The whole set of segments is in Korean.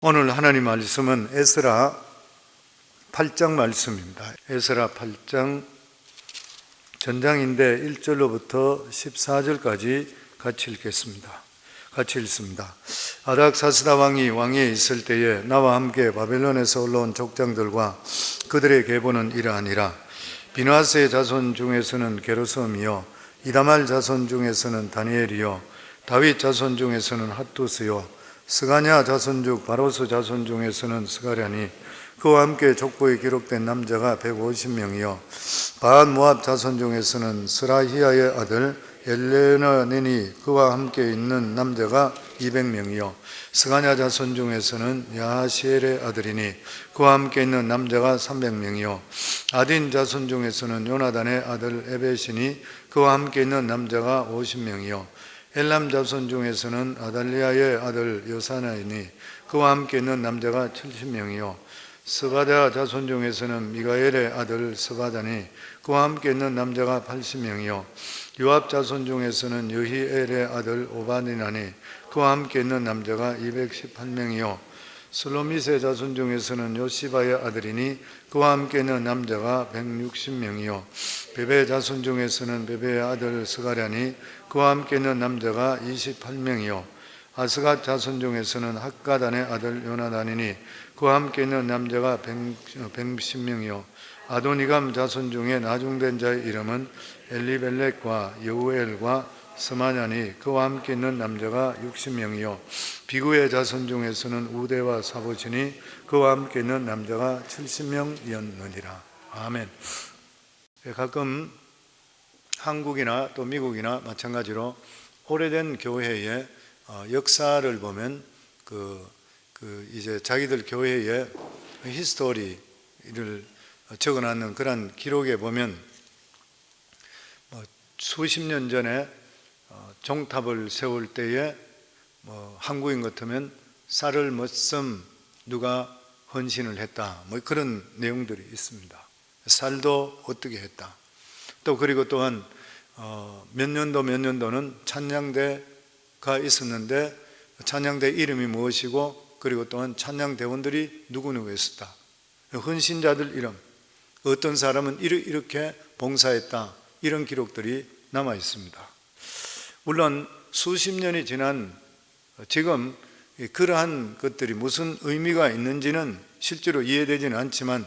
오늘 하나님 말씀은 에스라 8장 말씀입니다. 에스라 8장 전장인데 1절로부터 14절까지 같이 읽겠습니다. 같이 읽습니다. 아닥사스다 왕이 왕위에 있을 때에 나와 함께 바벨론에서 올라온 족장들과 그들의 계보는 이러하니라. 비느하스의 자손 중에서는 게르솜이요, 이다말 자손 중에서는 다니엘이요, 다윗 자손 중에서는 핫두스요, 스가냐 자손 중 바로스 자손 중에서는 스가랴니, 그와 함께 족보에 기록된 남자가 150명이요 바한 모압 자손 중에서는 스라히야의 아들 엘레나니니, 그와 함께 있는 남자가 200명이요 스가냐 자손 중에서는 야하시엘의 아들이니, 그와 함께 있는 남자가 300명이요 아딘 자손 중에서는 요나단의 아들 에벳이니, 그와 함께 있는 남자가 50명이요 엘람 자손 중에서는 아달리아의 아들 요사나이니, 그와 함께 있는 남자가 70명이요 스바다 자손 중에서는 미가엘의 아들 스바다니, 그와 함께 있는 남자가 80명이요 요압 자손 중에서는 여히엘의 아들 오바디나니, 그와 함께 있는 남자가 218명이요 슬로미세 자손 중에서는 요시바의 아들이니, 그와 함께 있는 남자가 160명이요 베베 자손 중에서는 베베의 아들 스가랴니, 그와 함께 있는 남자가 28명이요 아스갓 자손 중에서는 학가단의 아들 요나단이니, 그와 함께 있는 남자가 110명이요 아도니감 자손 중에 나중된 자의 이름은 엘리벨렉과 여우엘과 스마냐니, 그와 함께 있는 남자가 60명이요 비구의 자손 중에서는 우대와 사보시니, 그와 함께 있는 남자가 70명이었느니라. 아멘. 가끔 한국이나 또 미국이나 마찬가지로 오래된 교회의 역사를 보면 이제 자기들 교회의 히스토리를 적어놨는 그런 기록에 보면 수십 년 전에 종탑을 세울 때에 한국인 같으면 쌀을 몇 섬 누가 헌신을 했다, 그런 내용들이 있습니다. 쌀도 어떻게 했다. 또 그리고 또한 몇 년도는 찬양대가 있었는데 찬양대 이름이 무엇이고, 그리고 또한 찬양대원들이 누구누구 있었다. 헌신자들 이름, 어떤 사람은 이렇게 봉사했다, 이런 기록들이 남아 있습니다. 물론 수십 년이 지난 지금 그러한 것들이 무슨 의미가 있는지는 실제로 이해되지는 않지만,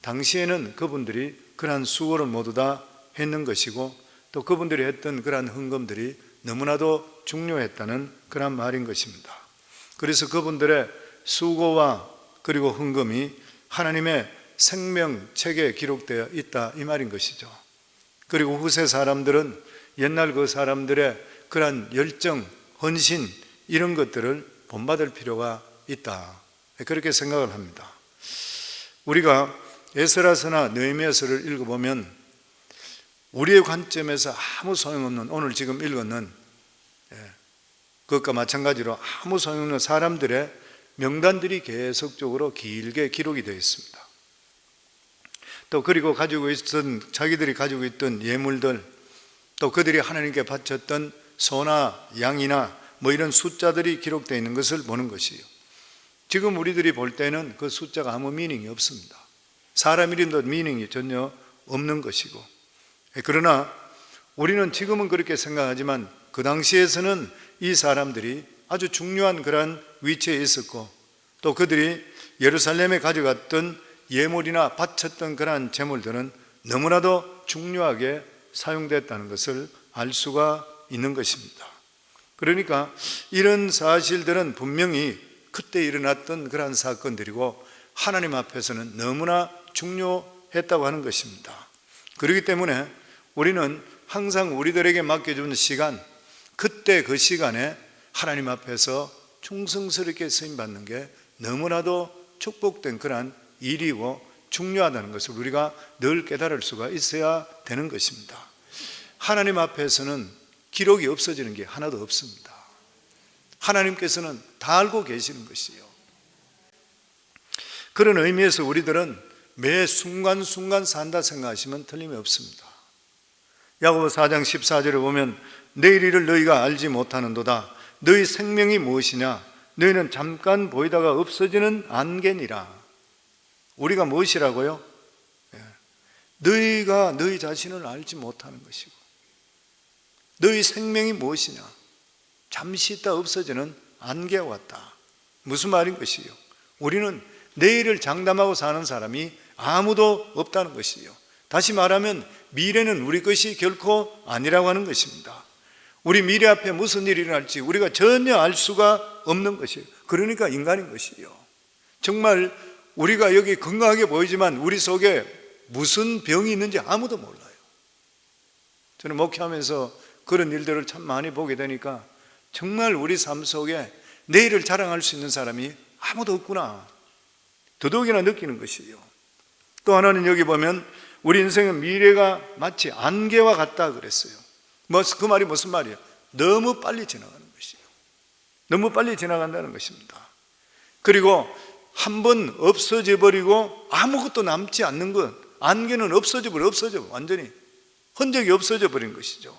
당시에는 그분들이 그러한 수고를 모두 다 했는 것이고, 또 그분들이 했던 그러한 헌금들이 너무나도 중요했다는 그런 말인 것입니다. 그래서 그분들의 수고와 그리고 헌금이 하나님의 생명책에 기록되어 있다, 이 말인 것이죠. 그리고 후세 사람들은 옛날 그 사람들의 그러한 열정, 헌신, 이런 것들을 본받을 필요가 있다, 그렇게 생각을 합니다. 우리가 에스라서나 느헤미야서를 읽어보면 우리의 관점에서 아무 소용없는, 오늘 지금 읽었는 그것과 마찬가지로 아무 소용없는 사람들의 명단들이 계속적으로 길게 기록이 되어 있습니다. 또 그리고 자기들이 가지고 있던 예물들, 또 그들이 하나님께 바쳤던 소나 양이나 이런 숫자들이 기록되어 있는 것을 보는 것이에요. 지금 우리들이 볼 때는 그 숫자가 아무 미닝이 없습니다. 사람 이름도 미닝이 전혀 없는 것이고, 그러나 우리는 지금은 그렇게 생각하지만 그 당시에서는 이 사람들이 아주 중요한 그러한 위치에 있었고, 또 그들이 예루살렘에 가져갔던 예물이나 바쳤던 그러한 제물들은 너무나도 중요하게 사용됐다는 것을 알 수가 있는 것입니다. 그러니까 이런 사실들은 분명히 그때 일어났던 그러한 사건들이고 하나님 앞에서는 너무나 중요했다고 하는 것입니다. 그렇기 때문에 우리는 항상 우리들에게 맡겨준 시간, 그때 그 시간에 하나님 앞에서 충성스럽게 쓰임받는 게 너무나도 축복된 그러한 일이고 중요하다는 것을 우리가 늘 깨달을 수가 있어야 되는 것입니다. 하나님 앞에서는 기록이 없어지는 게 하나도 없습니다. 하나님께서는 다 알고 계시는 것이에요. 그런 의미에서 우리들은 매 순간순간 산다 생각하시면 틀림이 없습니다. 야고보 4장 14절에 보면 내일 일을 너희가 알지 못하는도다. 너희 생명이 무엇이냐? 너희는 잠깐 보이다가 없어지는 안개니라. 우리가 무엇이라고요? 너희가 너희 자신을 알지 못하는 것이고, 너희 생명이 무엇이냐? 잠시 있다 없어지는 안개와 같다. 무슨 말인 것이요? 우리는 내일을 장담하고 사는 사람이 아무도 없다는 것이요. 다시 말하면 미래는 우리 것이 결코 아니라고 하는 것입니다. 우리 미래 앞에 무슨 일이 일어날지 우리가 전혀 알 수가 없는 것이에요. 그러니까 인간인 것이요. 정말 우리가 여기 건강하게 보이지만 우리 속에 무슨 병이 있는지 아무도 몰라요. 저는 목회하면서 그런 일들을 참 많이 보게 되니까 정말 우리 삶 속에 내일을 자랑할 수 있는 사람이 아무도 없구나, 더더욱이나 느끼는 것이에요. 또 하나는 여기 보면 우리 인생은 미래가 마치 안개와 같다 그랬어요. 그 말이 무슨 말이에요? 너무 빨리 지나가는 것이에요. 너무 빨리 지나간다는 것입니다. 그리고 한번 없어져 버리고 아무것도 남지 않는 것, 안개는 없어져 완전히 흔적이 없어져 버린 것이죠.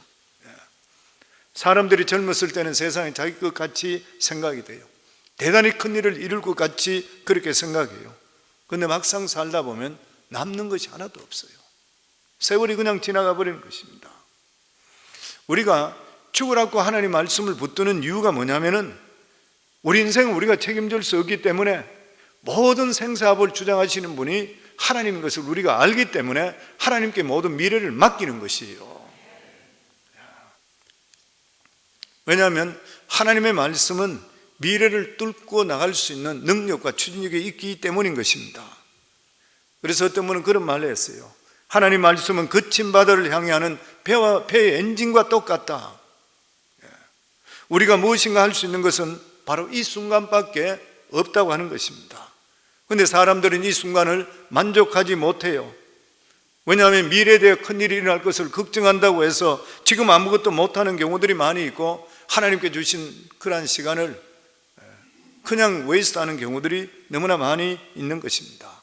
사람들이 젊었을 때는 세상에 자기 것 같이 생각이 돼요. 대단히 큰 일을 이룰 것 같이 그렇게 생각해요. 그런데 막상 살다 보면 남는 것이 하나도 없어요. 세월이 그냥 지나가 버리는 것입니다. 우리가 죽으라고 하나님 말씀을 붙드는 이유가 뭐냐면은 우리 인생은 우리가 책임질 수 없기 때문에 모든 생사합을 주장하시는 분이 하나님인 것을 우리가 알기 때문에 하나님께 모든 미래를 맡기는 것이에요. 왜냐하면 하나님의 말씀은 미래를 뚫고 나갈 수 있는 능력과 추진력이 있기 때문인 것입니다. 그래서 어떤 분은 그런 말을 했어요. 하나님 말씀은 거친 바다를 향해 하는 배의 엔진과 똑같다. 우리가 무엇인가 할 수 있는 것은 바로 이 순간밖에 없다고 하는 것입니다. 그런데 사람들은 이 순간을 만족하지 못해요. 왜냐하면 미래에 대해 큰일이 일어날 것을 걱정한다고 해서 지금 아무것도 못하는 경우들이 많이 있고, 하나님께 주신 그러한 시간을 그냥 웨이스트하는 경우들이 너무나 많이 있는 것입니다.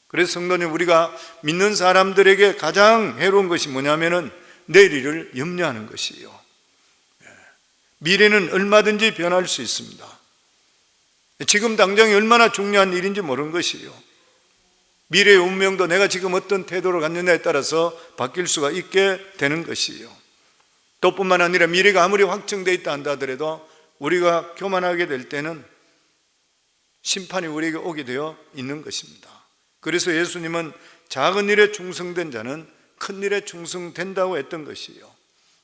그래서 성도님, 우리가 믿는 사람들에게 가장 해로운 것이 뭐냐면은 내일 일을 염려하는 것이에요. 미래는 얼마든지 변할 수 있습니다. 지금 당장이 얼마나 중요한 일인지 모르는 것이에요. 미래의 운명도 내가 지금 어떤 태도를 갖느냐에 따라서 바뀔 수가 있게 되는 것이에요. 또 뿐만 아니라 미래가 아무리 확정되어 있다 한다 하더라도 우리가 교만하게 될 때는 심판이 우리에게 오게 되어 있는 것입니다. 그래서 예수님은 작은 일에 충성된 자는 큰 일에 충성된다고 했던 것이에요.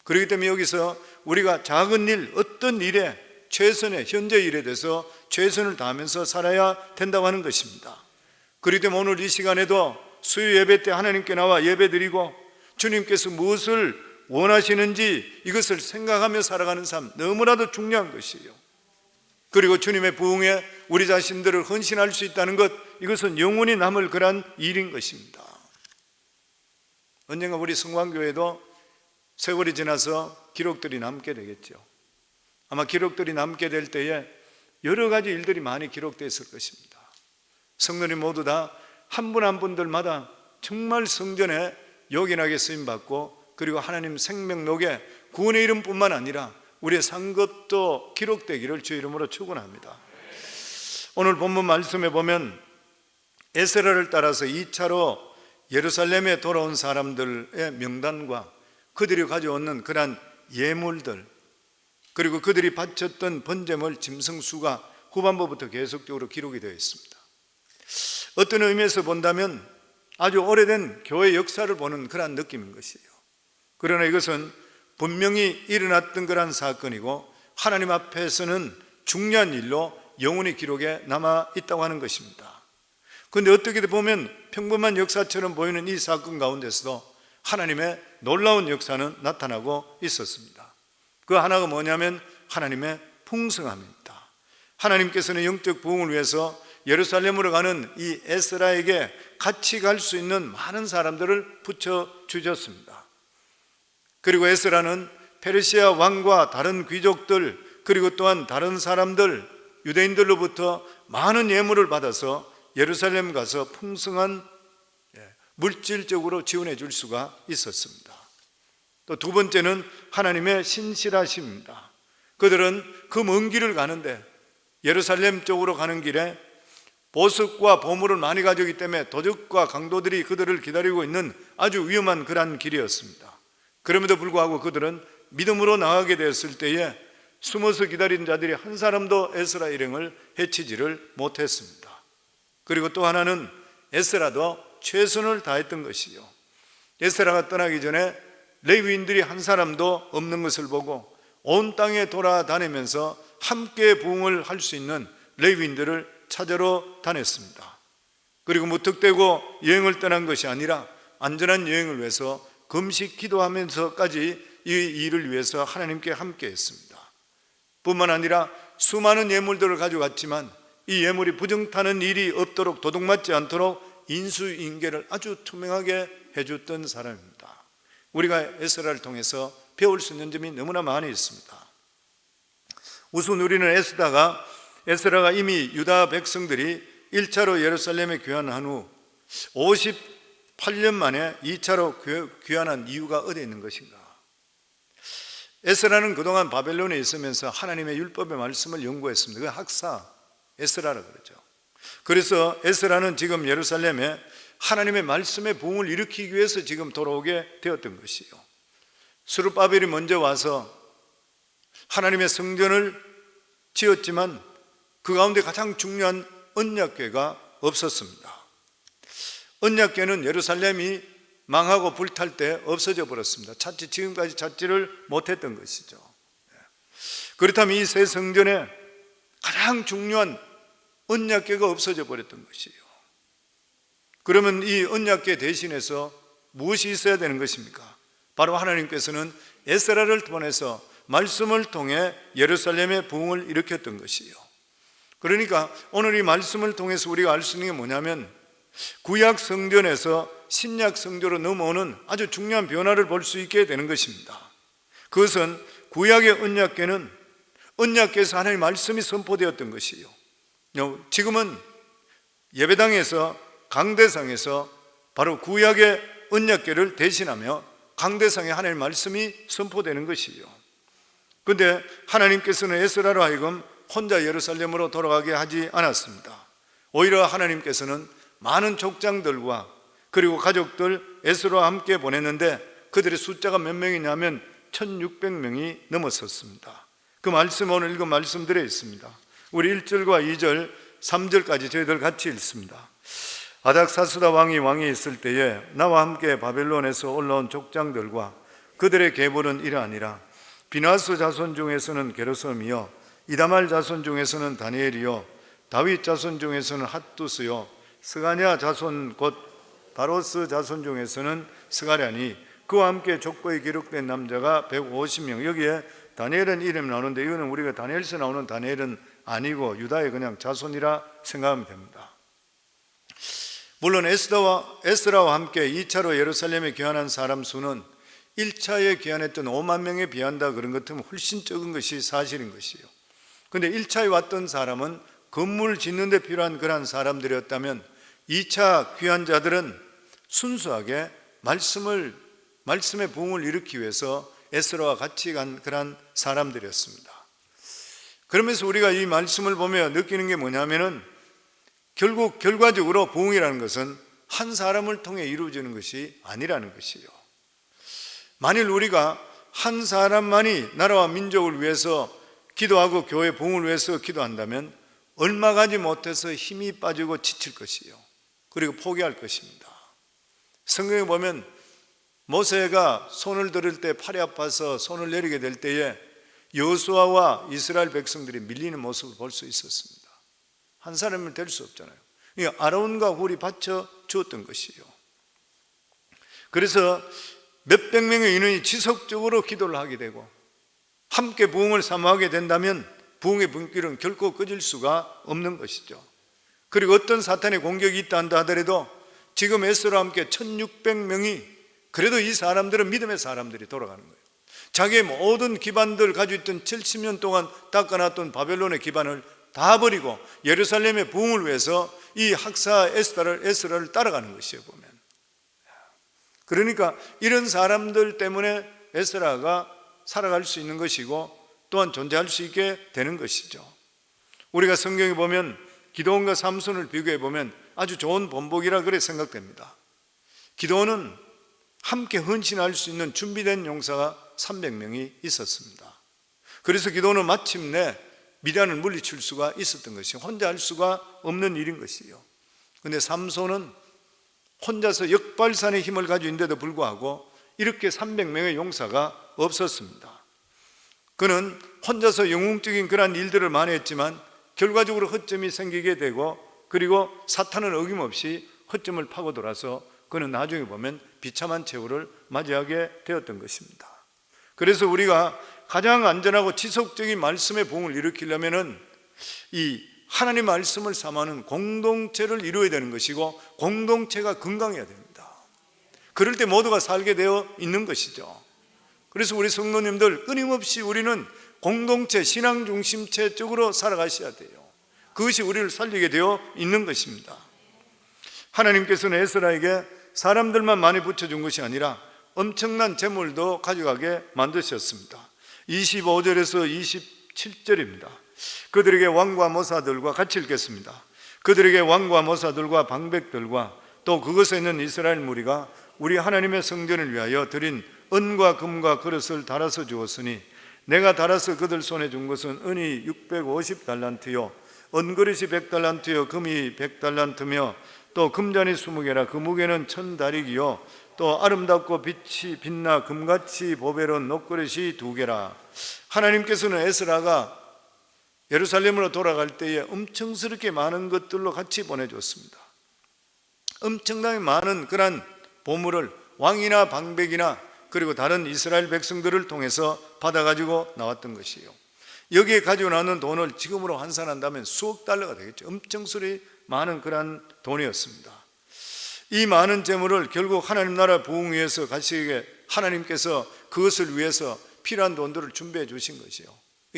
그렇기 때문에 여기서 우리가 작은 일, 어떤 일에 최선의 현재 일에 대해서 최선을 다하면서 살아야 된다고 하는 것입니다. 그렇기 때문에 오늘 이 시간에도 수요 예배 때 하나님께 나와 예배 드리고 주님께서 무엇을 원하시는지 이것을 생각하며 살아가는 삶, 너무나도 중요한 것이에요. 그리고 주님의 부흥에 우리 자신들을 헌신할 수 있다는 것, 이것은 영원히 남을 그런 일인 것입니다. 언젠가 우리 성광교회도 세월이 지나서 기록들이 남게 되겠죠. 아마 기록들이 남게 될 때에 여러 가지 일들이 많이 기록되었을 것입니다. 성도님 모두 다 한 분 한 분들마다 정말 성전에 요긴하게 쓰임받고, 그리고 하나님 생명록에 구원의 이름뿐만 아니라 우리의 상급도 기록되기를 주의 이름으로 축원합니다. 오늘 본문 말씀에 보면 에스라를 따라서 2차로 예루살렘에 돌아온 사람들의 명단과 그들이 가져오는 그러한 예물들, 그리고 그들이 바쳤던 번제물 짐승수가 후반부부터 계속적으로 기록이 되어 있습니다. 어떤 의미에서 본다면 아주 오래된 교회 역사를 보는 그러한 느낌인 것이에요. 그러나 이것은 분명히 일어났던 그러한 사건이고 하나님 앞에서는 중요한 일로 영원히 기록에 남아 있다고 하는 것입니다. 그런데 어떻게 보면 평범한 역사처럼 보이는 이 사건 가운데서도 하나님의 놀라운 역사는 나타나고 있었습니다. 그 하나가 뭐냐면 하나님의 풍성함입니다. 하나님께서는 영적 부흥을 위해서 예루살렘으로 가는 이 에스라에게 같이 갈 수 있는 많은 사람들을 붙여주셨습니다. 그리고 에스라는 페르시아 왕과 다른 귀족들, 그리고 또한 다른 사람들, 유대인들로부터 많은 예물을 받아서 예루살렘 가서 풍성한 물질적으로 지원해 줄 수가 있었습니다. 또 두 번째는 하나님의 신실하심입니다. 그들은 그 먼 길을 가는데 예루살렘 쪽으로 가는 길에 보석과 보물을 많이 가져오기 때문에 도적과 강도들이 그들을 기다리고 있는 아주 위험한 그러한 길이었습니다. 그럼에도 불구하고 그들은 믿음으로 나가게 되었을 때에 숨어서 기다린 자들이 한 사람도 에스라 일행을 해치지를 못했습니다. 그리고 또 하나는 에스라도 최선을 다했던 것이요, 에스라가 떠나기 전에 레위인들이 한 사람도 없는 것을 보고 온 땅에 돌아다니면서 함께 부흥을 할 수 있는 레위인들을 찾으러 다녔습니다. 그리고 무턱대고 여행을 떠난 것이 아니라 안전한 여행을 위해서 금식 기도하면서까지 이 일을 위해서 하나님께 함께 했습니다. 뿐만 아니라 수많은 예물들을 가져갔지만 이 예물이 부정타는 일이 없도록, 도둑맞지 않도록 인수인계를 아주 투명하게 해줬던 사람입니다. 우리가 에스라를 통해서 배울 수 있는 점이 너무나 많이 있습니다. 우선 우리는 에스라가 이미 유다 백성들이 1차로 예루살렘에 귀환한 후 58년 만에 2차로 귀환한 이유가 어디에 있는 것인가? 에스라는 그동안 바벨론에 있으면서 하나님의 율법의 말씀을 연구했습니다. 그 학사 에스라라고 그러죠. 그래서 에스라는 지금 예루살렘에 하나님의 말씀의 부흥을 일으키기 위해서 지금 돌아오게 되었던 것이요, 스룹바벨이 먼저 와서 하나님의 성전을 지었지만 그 가운데 가장 중요한 언약궤가 없었습니다. 언약궤는 예루살렘이 망하고 불탈 때 없어져 버렸습니다. 지금까지 찾지를 못했던 것이죠. 그렇다면 이 새 성전에 가장 중요한 언약궤가 없어져 버렸던 것이에요. 그러면 이 언약궤 대신해서 무엇이 있어야 되는 것입니까? 바로 하나님께서는 에스라를 통해서 말씀을 통해 예루살렘의 부흥을 일으켰던 것이에요. 그러니까 오늘 이 말씀을 통해서 우리가 알 수 있는 게 뭐냐면, 구약 성전에서 신약 성전으로 넘어오는 아주 중요한 변화를 볼 수 있게 되는 것입니다. 그것은 구약의 언약궤는 언약궤에서 하나님의 말씀이 선포되었던 것이에요. 지금은 예배당에서, 강대상에서 바로 구약의 언약궤를 대신하며 강대상에 하나님의 말씀이 선포되는 것이에요. 그런데 하나님께서는 에스라로 하여금 혼자 예루살렘으로 돌아가게 하지 않았습니다. 오히려 하나님께서는 많은 족장들과 그리고 가족들 에스라와 함께 보냈는데 그들의 숫자가 몇 명이냐면 1600명이 넘었었습니다. 그 말씀 오늘 읽은 말씀들에 있습니다. 우리 1절과 2절, 3절까지 저희들 같이 읽습니다. 아닥사스다 왕이 있을 때에 나와 함께 바벨론에서 올라온 족장들과 그들의 계보는 이러하니라. 비나스 자손 중에서는 게르솜이요, 이다말 자손 중에서는 다니엘이요, 다윗 자손 중에서는 핫두스요, 스가냐 자손 곧 바로스 자손 중에서는 스가랴니, 그와 함께 족보에 기록된 남자가 150명. 여기에 다니엘은 이름이 나오는데 이거는 우리가 다니엘서 나오는 다니엘은 아니고 유다의 그냥 자손이라 생각하면 됩니다. 물론 에스라와 함께 2차로 예루살렘에 귀환한 사람 수는 1차에 귀환했던 5만 명에 비한다 그런 것 같으면 훨씬 적은 것이 사실인 것이에요. 그런데 1차에 왔던 사람은 건물 짓는 데 필요한 그러한 사람들이었다면 2차 귀환자들은 순수하게 말씀의 부흥을 일으키기 위해서 에스라와 같이 간 그러한 사람들이었습니다. 그러면서 우리가 이 말씀을 보며 느끼는 게 뭐냐면은 결국 결과적으로 부흥이라는 것은 한 사람을 통해 이루어지는 것이 아니라는 것이에요. 만일 우리가 한 사람만이 나라와 민족을 위해서 기도하고 교회 부흥을 위해서 기도한다면 얼마 가지 못해서 힘이 빠지고 지칠 것이에요. 그리고 포기할 것입니다. 성경에 보면 모세가 손을 들을 때 팔이 아파서 손을 내리게 될 때에 여호수아와 이스라엘 백성들이 밀리는 모습을 볼 수 있었습니다. 한 사람은 될 수 없잖아요. 아론과 훌이 받쳐 주었던 것이에요. 그래서 몇백 명의 인원이 지속적으로 기도를 하게 되고 함께 부흥을 사모하게 된다면 부흥의 분길은 결코 꺼질 수가 없는 것이죠. 그리고 어떤 사탄의 공격이 있다 한다 하더라도 지금 에스라와 함께 1600명이, 그래도 이 사람들은 믿음의 사람들이 돌아가는 거예요. 자기의 모든 기반들 가지고 있던 70년 동안 닦아놨던 바벨론의 기반을 다 버리고 예루살렘의 부흥을 위해서 이 학사 에스라를 따라가는 것이에요, 보면. 그러니까 이런 사람들 때문에 에스라가 살아갈 수 있는 것이고 또한 존재할 수 있게 되는 것이죠. 우리가 성경에 보면 기드온과 삼손을 비교해 보면 아주 좋은 본보기라 그래 생각됩니다. 기드온은 함께 헌신할 수 있는 준비된 용사가 300명이 있었습니다. 그래서 기드온은 마침내 미디안을 물리칠 수가 있었던 것이요, 혼자 할 수가 없는 일인 것이요. 그런데 삼손은 혼자서 역발산의 힘을 가지고 있는데도 불구하고 이렇게 300명의 용사가 없었습니다. 그는 혼자서 영웅적인 그런 일들을 많이 했지만 결과적으로 허점이 생기게 되고, 그리고 사탄은 어김없이 허점을 파고들어서 그는 나중에 보면 비참한 최후를 맞이하게 되었던 것입니다. 그래서 우리가 가장 안전하고 지속적인 말씀의 부흥을 일으키려면은 이 하나님 말씀을 삼아는 공동체를 이루어야 되는 것이고, 공동체가 건강해야 됩니다. 그럴 때 모두가 살게 되어 있는 것이죠. 그래서 우리 성도님들 끊임없이 우리는 공동체, 신앙 중심체 쪽으로 살아가셔야 돼요. 그것이 우리를 살리게 되어 있는 것입니다. 하나님께서는 에스라에게 사람들만 많이 붙여준 것이 아니라 엄청난 재물도 가져가게 만드셨습니다. 25절에서 27절입니다. 그들에게 왕과 모사들과 같이 읽겠습니다. 그들에게 왕과 모사들과 방백들과 또 그것에 있는 이스라엘 무리가 우리 하나님의 성전을 위하여 드린 은과 금과 그릇을 달아서 주었으니 내가 달아서 그들 손에 준 것은 은이 650달란트요 은그릇이 100달란트요 금이 100달란트며 또 금잔이 20개라 그 무게는 1000다리기요 또 아름답고 빛이 빛나 금같이 보배로운 녹그릇이 2개라. 하나님께서는 에스라가 예루살렘으로 돌아갈 때에 엄청스럽게 많은 것들로 같이 보내줬습니다. 엄청나게 많은 그런 보물을 왕이나 방백이나 그리고 다른 이스라엘 백성들을 통해서 받아가지고 나왔던 것이에요. 여기에 가지고 나오는 돈을 지금으로 환산한다면 수억 달러가 되겠죠. 엄청스레 많은 그런 돈이었습니다. 이 많은 재물을 결국 하나님 나라 부흥 위해서 가시게 하나님께서 그것을 위해서 필요한 돈들을 준비해 주신 것이요.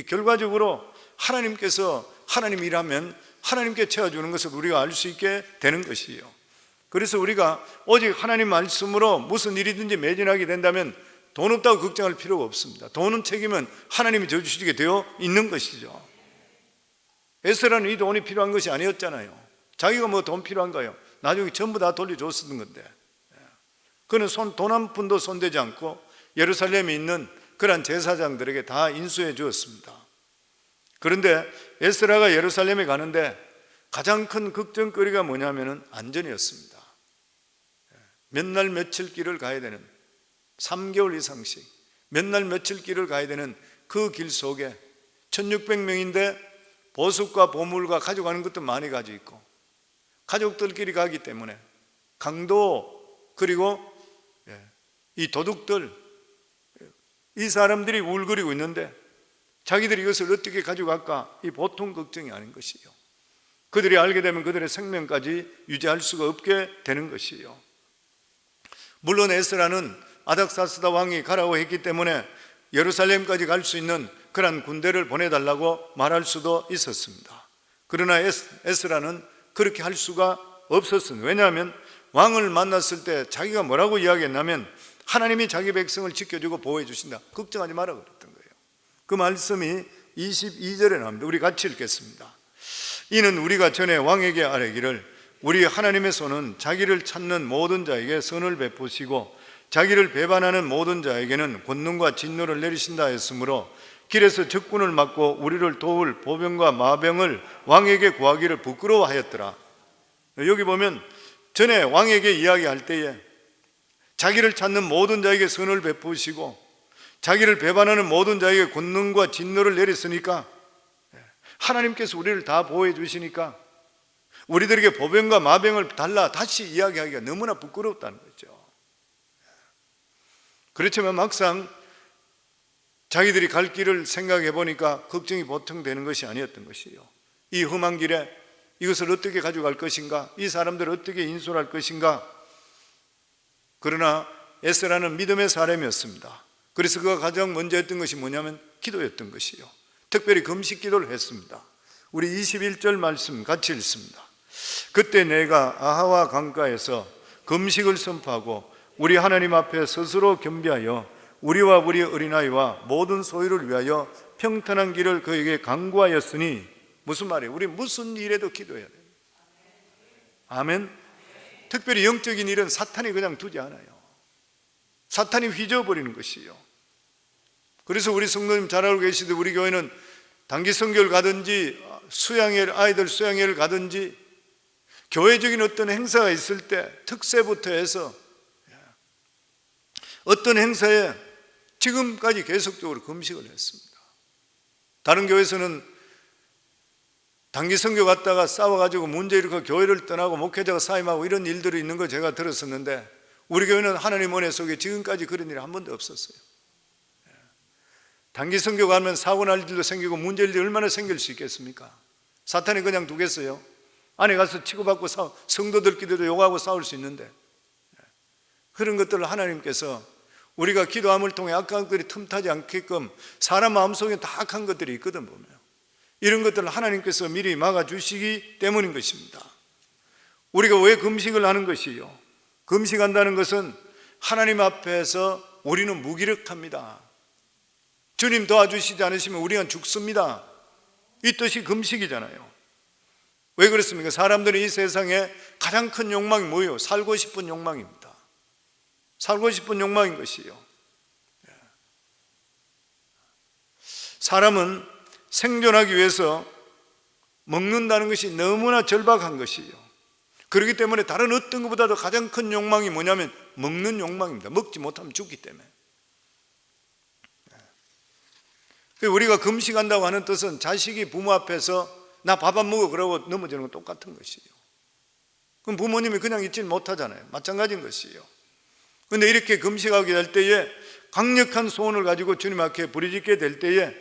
결과적으로 하나님께서 하나님 일하면 하나님께 채워주는 것을 우리가 알 수 있게 되는 것이에요. 그래서 우리가 오직 하나님 말씀으로 무슨 일이든지 매진하게 된다면 돈 없다고 걱정할 필요가 없습니다. 돈은 책임은 하나님이 져주시게 되어 있는 것이죠. 에스라는 이 돈이 필요한 것이 아니었잖아요. 자기가 뭐 돈 필요한가요? 나중에 전부 다 돌려줬었던 건데, 그는 돈 한 푼도 손대지 않고 예루살렘에 있는 그런 제사장들에게 다 인수해 주었습니다. 그런데 에스라가 예루살렘에 가는데 가장 큰 걱정거리가 뭐냐면은 안전이었습니다. 몇 날 며칠 길을 가야 되는, 3개월 이상씩 몇 날 며칠 길을 가야 되는 그 길 속에 1600명인데 보석과 보물과 가져가는 것도 많이 가지고 있고, 가족들끼리 가기 때문에 강도, 그리고 이 도둑들, 이 사람들이 울거리고 있는데 자기들이 이것을 어떻게 가져갈까, 이 보통 걱정이 아닌 것이요. 그들이 알게 되면 그들의 생명까지 유지할 수가 없게 되는 것이요. 물론 에스라는 아닥사스다 왕이 가라고 했기 때문에 예루살렘까지 갈 수 있는 그런 군대를 보내달라고 말할 수도 있었습니다. 그러나 에스라는 그렇게 할 수가 없었습니다. 왜냐하면 왕을 만났을 때 자기가 뭐라고 이야기했냐면 하나님이 자기 백성을 지켜주고 보호해 주신다, 걱정하지 마라 그랬던 거예요. 그 말씀이 22절에 나옵니다. 우리 같이 읽겠습니다. 이는 우리가 전에 왕에게 아뢰기를 우리 하나님의 손은 자기를 찾는 모든 자에게 선을 베푸시고 자기를 배반하는 모든 자에게는 권능과 진노를 내리신다 했으므로 길에서 적군을 막고 우리를 도울 보병과 마병을 왕에게 구하기를 부끄러워하였더라. 여기 보면 전에 왕에게 이야기할 때에 자기를 찾는 모든 자에게 선을 베푸시고 자기를 배반하는 모든 자에게 권능과 진노를 내렸으니까, 하나님께서 우리를 다 보호해 주시니까 우리들에게 보병과 마병을 달라 다시 이야기하기가 너무나 부끄럽다는 거죠. 그렇지만 막상 자기들이 갈 길을 생각해 보니까 걱정이 보통 되는 것이 아니었던 것이에요. 이 험한 길에 이것을 어떻게 가져갈 것인가, 이 사람들을 어떻게 인솔할 것인가. 그러나 에스라는 믿음의 사람이었습니다. 그래서 그가 가장 먼저 했던 것이 뭐냐면 기도였던 것이요. 특별히 금식 기도를 했습니다. 우리 21절 말씀 같이 읽습니다. 그때 내가 아하와 강가에서 금식을 선포하고 우리 하나님 앞에 스스로 겸비하여 우리와 우리 어린아이와 모든 소유를 위하여 평탄한 길을 그에게 강구하였으니, 무슨 말이에요? 우리 무슨 일에도 기도해야 돼요. 아멘. 특별히 영적인 일은 사탄이 그냥 두지 않아요. 사탄이 휘저어버리는 것이에요. 그래서 우리 성도님 잘 알고 계시듯 우리 교회는 단기 선교를 가든지 아이들 수양회를 가든지 교회적인 어떤 행사가 있을 때 특세부터 해서 어떤 행사에 지금까지 계속적으로 금식을 했습니다. 다른 교회에서는 단기 선교 갔다가 싸워가지고 문제 일으켜 교회를 떠나고 목회자가 사임하고 이런 일들이 있는 거 제가 들었었는데 우리 교회는 하나님 은혜 속에 지금까지 그런 일이 한 번도 없었어요. 단기 선교 가면 사고 날 일도 생기고 문제 일이 얼마나 생길 수 있겠습니까? 사탄이 그냥 두겠어요? 안에 가서 치고받고 성도들끼리도 욕하고 싸울 수 있는데 그런 것들을 하나님께서 우리가 기도함을 통해 악한 것들이 틈타지 않게끔 사람 마음속에 다 악한 것들이 있거든 보면 이런 것들을 하나님께서 미리 막아주시기 때문인 것입니다. 우리가 왜 금식을 하는 것이요? 금식한다는 것은 하나님 앞에서 우리는 무기력합니다. 주님 도와주시지 않으시면 우리는 죽습니다. 이 뜻이 금식이잖아요. 왜 그렇습니까? 사람들이 이 세상에 가장 큰 욕망이 뭐예요? 살고 싶은 욕망입니다. 살고 싶은 욕망인 것이요. 사람은 생존하기 위해서 먹는다는 것이 너무나 절박한 것이요. 그렇기 때문에 다른 어떤 것보다도 가장 큰 욕망이 뭐냐면 먹는 욕망입니다. 먹지 못하면 죽기 때문에. 우리가 금식한다고 하는 뜻은 자식이 부모 앞에서 나 밥 안 먹어 그러고 넘어지는 건 똑같은 것이에요. 그럼 부모님이 그냥 있지 못하잖아요. 마찬가지인 것이에요. 그런데 이렇게 금식하게 될 때에 강력한 소원을 가지고 주님 앞에 부르짖게 될 때에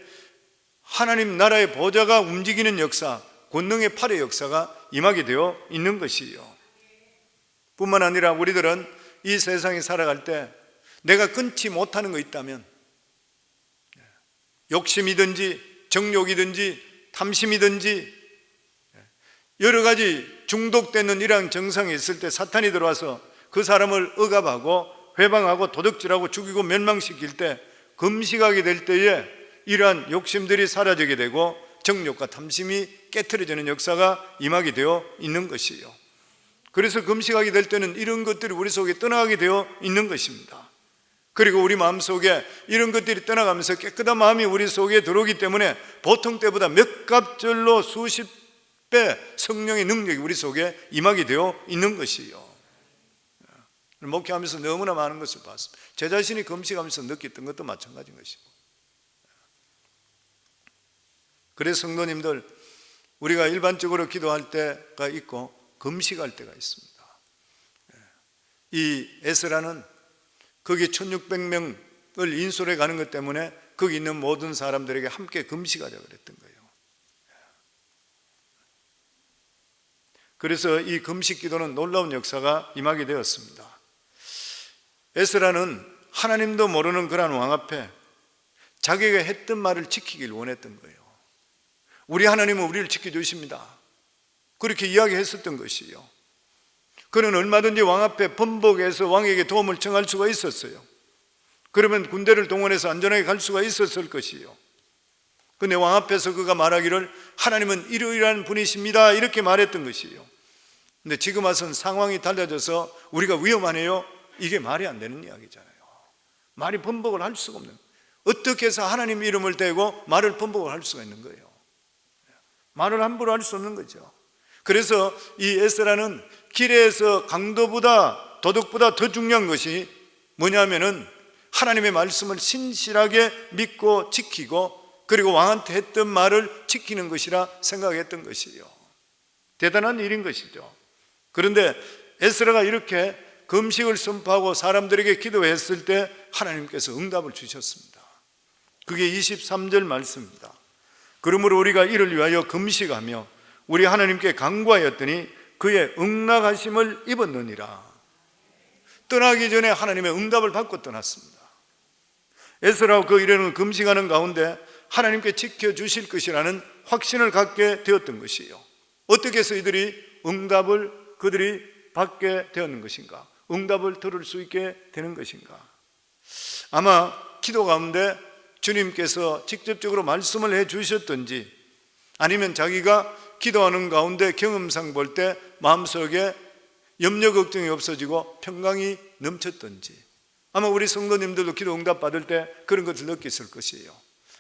하나님 나라의 보좌가 움직이는 역사, 권능의 팔의 역사가 임하게 되어 있는 것이에요. 뿐만 아니라 우리들은 이 세상에 살아갈 때 내가 끊지 못하는 거 있다면 욕심이든지 정욕이든지 탐심이든지 여러 가지 중독되는 이러한 정상이 있을 때 사탄이 들어와서 그 사람을 억압하고 회방하고 도둑질하고 죽이고 멸망시킬 때 금식하게 될 때에 이러한 욕심들이 사라지게 되고 정욕과 탐심이 깨트려지는 역사가 임하게 되어 있는 것이에요. 그래서 금식하게 될 때는 이런 것들이 우리 속에 떠나가게 되어 있는 것입니다. 그리고 우리 마음속에 이런 것들이 떠나가면서 깨끗한 마음이 우리 속에 들어오기 때문에 보통 때보다 몇 갑절로 수십 배 성령의 능력이 우리 속에 임하게 되어 있는 것이에요. 목회하면서 너무나 많은 것을 봤습니다. 제 자신이 금식하면서 느꼈던 것도 마찬가지인 것이고. 그래서 성도님들 우리가 일반적으로 기도할 때가 있고 금식할 때가 있습니다. 이 에스라는 거기 1600명을 인솔해 가는 것 때문에 거기 있는 모든 사람들에게 함께 금식하자 그랬던 거예요. 그래서 이 금식 기도는 놀라운 역사가 임하게 되었습니다. 에스라는 하나님도 모르는 그러한 왕 앞에 자기가 했던 말을 지키길 원했던 거예요. 우리 하나님은 우리를 지켜주십니다. 그렇게 이야기했었던 것이요. 그는 얼마든지 왕 앞에 번복해서 왕에게 도움을 청할 수가 있었어요. 그러면 군대를 동원해서 안전하게 갈 수가 있었을 것이요. 그런데 왕 앞에서 그가 말하기를 하나님은 이러이러한 분이십니다 이렇게 말했던 것이요. 근데 지금 와서는 상황이 달라져서 우리가 위험하네요 이게 말이 안 되는 이야기잖아요. 말이 번복을 할 수가 없는, 어떻게 해서 하나님 이름을 대고 말을 번복을 할 수가 있는 거예요. 말을 함부로 할 수 없는 거죠. 그래서 이 에스라는 길에서 강도보다 도덕보다 더 중요한 것이 뭐냐면은 하나님의 말씀을 신실하게 믿고 지키고 그리고 왕한테 했던 말을 지키는 것이라 생각했던 것이에요. 대단한 일인 것이죠. 그런데 에스라가 이렇게 금식을 선포하고 사람들에게 기도했을 때 하나님께서 응답을 주셨습니다. 그게 23절 말씀입니다. 그러므로 우리가 이를 위하여 금식하며 우리 하나님께 간구하였더니 그의 응낙하심을 입었느니라. 떠나기 전에 하나님의 응답을 받고 떠났습니다. 에스라와 그 일행은 금식하는 가운데 하나님께 지켜주실 것이라는 확신을 갖게 되었던 것이에요. 어떻게 해서 이들이 응답을 그들이 받게 되었는 것인가? 응답을 들을 수 있게 되는 것인가? 아마 기도 가운데 주님께서 직접적으로 말씀을 해 주셨든지 아니면 자기가 기도하는 가운데 경험상 볼 때 마음속에 염려 걱정이 없어지고 평강이 넘쳤던지, 아마 우리 성도님들도 기도 응답 받을 때 그런 것을 느꼈을 것이에요.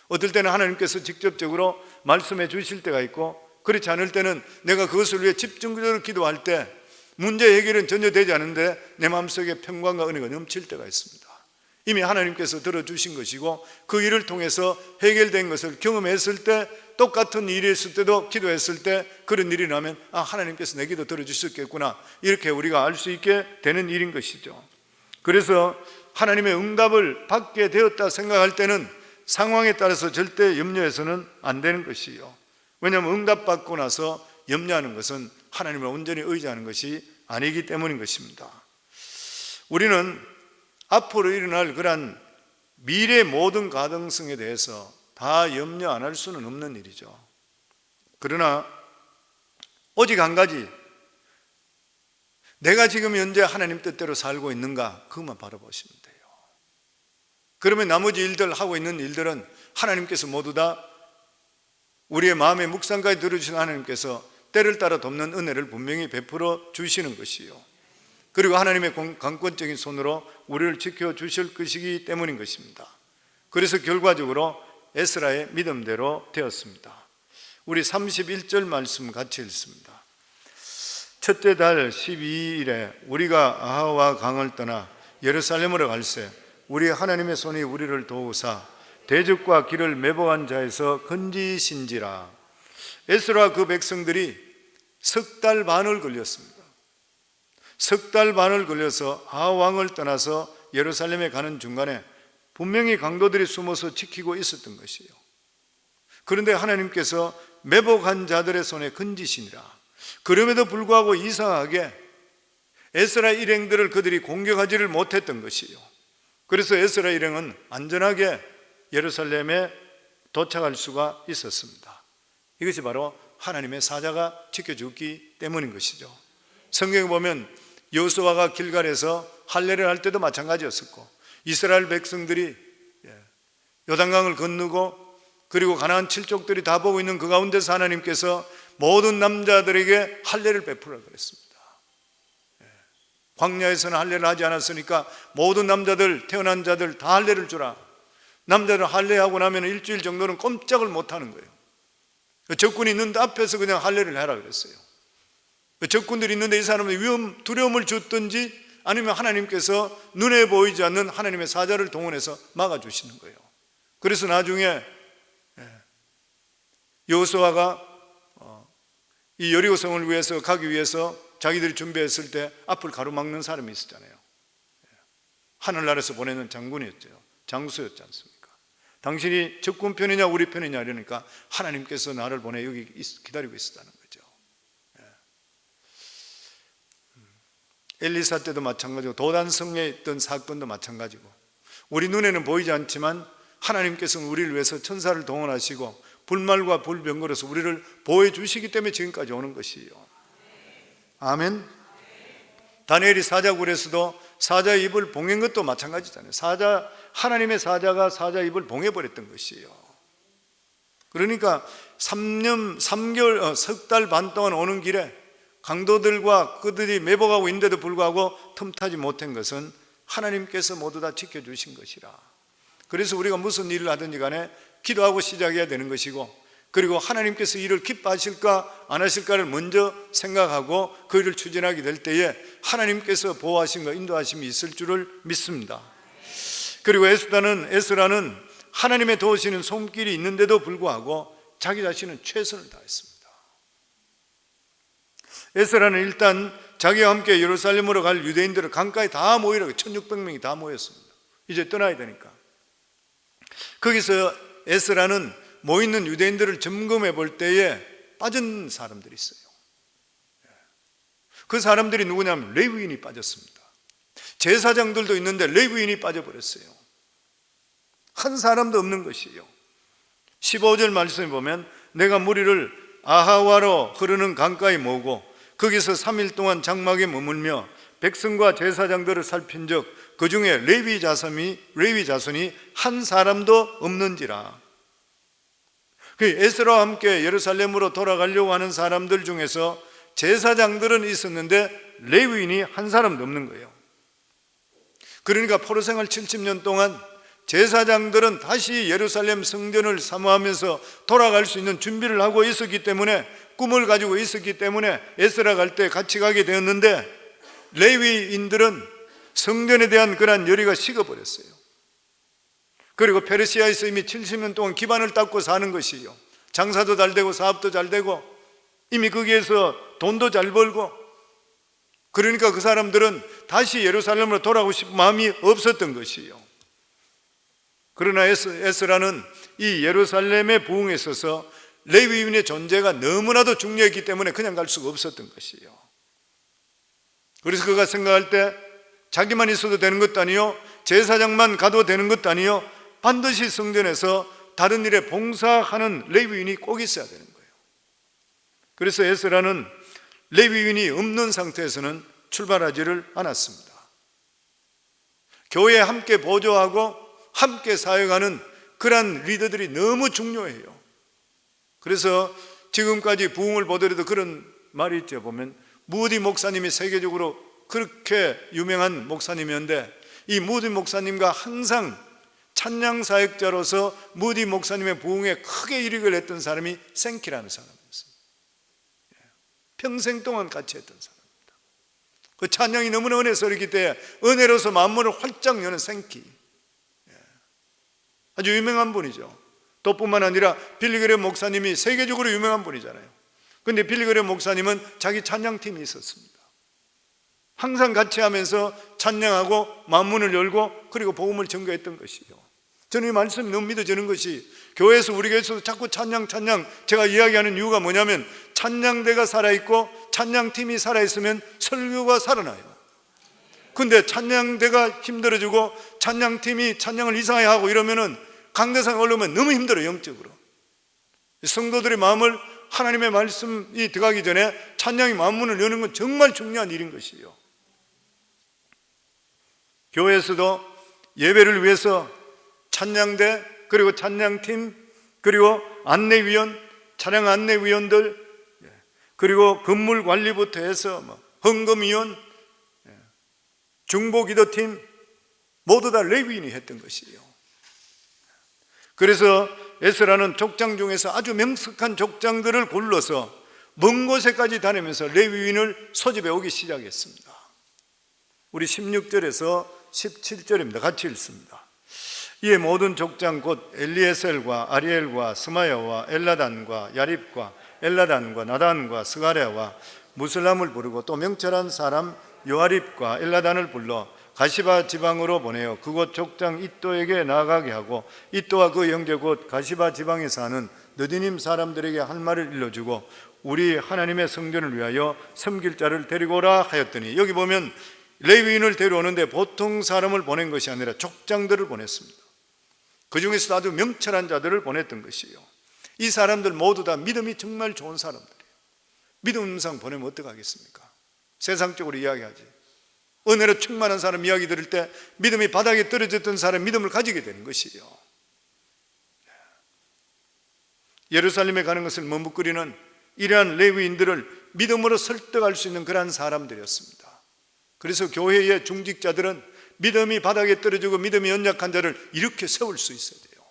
어떨 때는 하나님께서 직접적으로 말씀해 주실 때가 있고, 그렇지 않을 때는 내가 그것을 위해 집중적으로 기도할 때 문제 해결은 전혀 되지 않은데 내 마음속에 평강과 은혜가 넘칠 때가 있습니다. 이미 하나님께서 들어주신 것이고 그 일을 통해서 해결된 것을 경험했을 때, 똑같은 일이 있을 때도 기도했을 때 그런 일이 나면 하나님께서 내 기도 들어주셨겠구나, 이렇게 우리가 알 수 있게 되는 일인 것이죠. 그래서 하나님의 응답을 받게 되었다 생각할 때는 상황에 따라서 절대 염려해서는 안 되는 것이요. 왜냐하면 응답받고 나서 염려하는 것은 하나님을 온전히 의지하는 것이 아니기 때문인 것입니다. 우리는 앞으로 일어날 그러한 미래의 모든 가능성에 대해서 다 염려 안 할 수는 없는 일이죠. 그러나 오직 한 가지, 내가 지금 현재 하나님 뜻대로 살고 있는가, 그것만 바라보시면 돼요. 그러면 나머지 일들, 하고 있는 일들은 하나님께서 모두 다 우리의 마음의 묵상까지 들어주신 하나님께서 때를 따라 돕는 은혜를 분명히 베풀어 주시는 것이요, 그리고 하나님의 강권적인 손으로 우리를 지켜주실 것이기 때문인 것입니다. 그래서 결과적으로 에스라의 믿음대로 되었습니다. 우리 31절 말씀 같이 읽습니다. 첫째 달 12일에 우리가 아하와 강을 떠나 예루살렘으로 갈새 우리 하나님의 손이 우리를 도우사 대적과 길을 매복한 자에서 건지신지라. 에스라 그 백성들이 석 달 반을 걸렸습니다. 석 달 반을 걸려서 아하 왕을 떠나서 예루살렘에 가는 중간에 분명히 강도들이 숨어서 지키고 있었던 것이에요. 그런데 하나님께서 매복한 자들의 손에 건지시니라. 그럼에도 불구하고 이상하게 에스라 일행들을 그들이 공격하지를 못했던 것이에요. 그래서 에스라 일행은 안전하게 예루살렘에 도착할 수가 있었습니다. 이것이 바로 하나님의 사자가 지켜주기 때문인 것이죠. 성경에 보면 여호수아가 길갈에서 할례를 할 때도 마찬가지였었고, 이스라엘 백성들이 요단강을 건너고 그리고 가나안 칠족들이 다 보고 있는 그 가운데서 하나님께서 모든 남자들에게 할례를 베풀라 그랬습니다. 광야에서는 할례를 하지 않았으니까 모든 남자들, 태어난 자들 다 할례를 주라. 남자들 할례하고 나면 일주일 정도는 꼼짝을 못하는 거예요. 적군이 있는데 앞에서 그냥 할례를 해라 그랬어요. 적군들이 있는데 이 사람은 두려움을 줬든지 아니면 하나님께서 눈에 보이지 않는 하나님의 사자를 동원해서 막아주시는 거예요. 그래서 나중에 여호수아가 이 여리고성을 위해서 가기 위해서 자기들이 준비했을 때 앞을 가로막는 사람이 있었잖아요. 하늘나라에서 보내는 장군이었죠. 장수였지 않습니까? 당신이 적군 편이냐 우리 편이냐 이러니까 하나님께서 나를 보내 여기 기다리고 있었다는 거죠. 엘리사 때도 마찬가지고 도단성에 있던 사건도 마찬가지고, 우리 눈에는 보이지 않지만 하나님께서는 우리를 위해서 천사를 동원하시고 불말과 불병거로서 우리를 보호해 주시기 때문에 지금까지 오는 것이에요. 아멘. 다니엘이 사자굴에서도 사자의 입을 봉한 것도 마찬가지잖아요. 하나님의 사자가 사자의 입을 봉해버렸던 것이에요. 그러니까 3개월, 석 달 반 동안 오는 길에 강도들과 그들이 매복하고 있는데도 불구하고 틈타지 못한 것은 하나님께서 모두 다 지켜주신 것이라. 그래서 우리가 무슨 일을 하든지 간에 기도하고 시작해야 되는 것이고, 그리고 하나님께서 일을 기뻐하실까 안 하실까를 먼저 생각하고 그 일을 추진하게 될 때에 하나님께서 보호하심과 인도하심이 있을 줄을 믿습니다. 그리고 에스라는 하나님의 도우시는 손길이 있는데도 불구하고 자기 자신은 최선을 다했습니다. 에스라는 일단 자기와 함께 예루살렘으로 갈 유대인들을 강가에 다 모이라고 1600명이 다 모였습니다. 이제 떠나야 되니까. 거기서 에스라는 모이는 유대인들을 점검해 볼 때에 빠진 사람들이 있어요. 그 사람들이 누구냐면 레위인이 빠졌습니다. 제사장들도 있는데 레위인이 빠져버렸어요. 한 사람도 없는 것이에요. 15절 말씀에 보면 내가 무리를 아하와로 흐르는 강가에 모으고 거기서 3일 동안 장막에 머물며 백성과 제사장들을 살핀적 그 중에 레위 자손이 한 사람도 없는지라. 그 에스라와 함께 예루살렘으로 돌아가려고 하는 사람들 중에서 제사장들은 있었는데 레위인이 한 사람도 없는 거예요. 그러니까 포로 생활 70년 동안 제사장들은 다시 예루살렘 성전을 사모하면서 돌아갈 수 있는 준비를 하고 있었기 때문에, 꿈을 가지고 있었기 때문에 에스라 갈 때 같이 가게 되었는데, 레위인들은 성전에 대한 그러한 열의가 식어버렸어요. 그리고 페르시아에서 이미 70년 동안 기반을 닦고 사는 것이요, 장사도 잘 되고 사업도 잘 되고 이미 거기에서 돈도 잘 벌고, 그러니까 그 사람들은 다시 예루살렘으로 돌아오고 싶은 마음이 없었던 것이요. 그러나 에스라는 이 예루살렘의 부흥에 있어서 레위인의 존재가 너무나도 중요했기 때문에 그냥 갈 수가 없었던 것이요. 그래서 그가 생각할 때 자기만 있어도 되는 것도 아니요, 제사장만 가도 되는 것도 아니요, 반드시 성전에서 다른 일에 봉사하는 레위인이 꼭 있어야 되는 거예요. 그래서 에스라는 레위인이 없는 상태에서는 출발하지를 않았습니다. 교회에 함께 보조하고 함께 사역하는 그러한 리더들이 너무 중요해요. 그래서 지금까지 부흥을 보더라도 그런 말이 있죠. 보면 무디 목사님이 세계적으로 그렇게 유명한 목사님이었는데, 이 무디 목사님과 항상 찬양 사역자로서 무디 목사님의 부흥에 크게 일익을 했던 사람이 생키라는 사람이었습니다. 평생 동안 같이 했던 사람입니다. 그 찬양이 너무나 은혜스럽기 때문에 은혜로서 만물을 활짝 여는 생키, 아주 유명한 분이죠. 또 뿐만 아니라 빌리그레 목사님이 세계적으로 유명한 분이잖아요. 그런데 빌리그레 목사님은 자기 찬양팀이 있었습니다. 항상 같이 하면서 찬양하고 만문을 열고 그리고 복음을 전가했던 것이요. 저는 이 말씀이 너무 믿어지는 것이, 교회에서 우리 교회에서도 자꾸 찬양 제가 이야기하는 이유가 뭐냐면, 찬양대가 살아있고 찬양팀이 살아있으면 설교가 살아나요. 근데 찬양대가 힘들어지고 찬양팀이 찬양을 이상하게 하고 이러면은 강대상에 올라오면 너무 힘들어요. 영적으로 성도들의 마음을 하나님의 말씀이 들어가기 전에 찬양이 만문을 여는 건 정말 중요한 일인 것이에요. 교회에서도 예배를 위해서 찬양대, 그리고 찬양팀, 그리고 안내위원, 차량 안내위원들, 그리고 건물 관리부터 해서 헌금위원, 중보기도팀 모두 다 레위인이 했던 것이에요. 그래서 에스라는 족장 중에서 아주 명석한 족장들을 골라서 먼 곳에까지 다니면서 레위인을 소집해 오기 시작했습니다. 우리 16절에서 17절입니다. 같이 읽습니다. 이에 모든 족장 곧 엘리에셀과 아리엘과 스마야와 엘라단과 야립과 엘라단과 나단과 스가랴와 무슬람을 부르고 또 명철한 사람 요아립과 엘라단을 불러 가시바 지방으로 보내어 그곳 족장 이또에게 나아가게 하고, 이또와 그 형제 곧 가시바 지방에 사는 느디님 사람들에게 할 말을 일러주고 우리 하나님의 성전을 위하여 섬길 자를 데리고 오라 하였더니, 여기 보면 레위인을 데려오는데 보통 사람을 보낸 것이 아니라 족장들을 보냈습니다. 그 중에서 아주 명철한 자들을 보냈던 것이에요. 이 사람들 모두 다 믿음이 정말 좋은 사람들이에요. 믿음상 보내면 어떡하겠습니까? 세상적으로 이야기하지. 은혜로 충만한 사람 이야기 들을 때 믿음이 바닥에 떨어졌던 사람 믿음을 가지게 되는 것이에요. 예루살렘에 가는 것을 머뭇거리는 이러한 레위인들을 믿음으로 설득할 수 있는 그러한 사람들이었습니다. 그래서 교회의 중직자들은 믿음이 바닥에 떨어지고 믿음이 연약한 자를 이렇게 세울 수 있어야 돼요.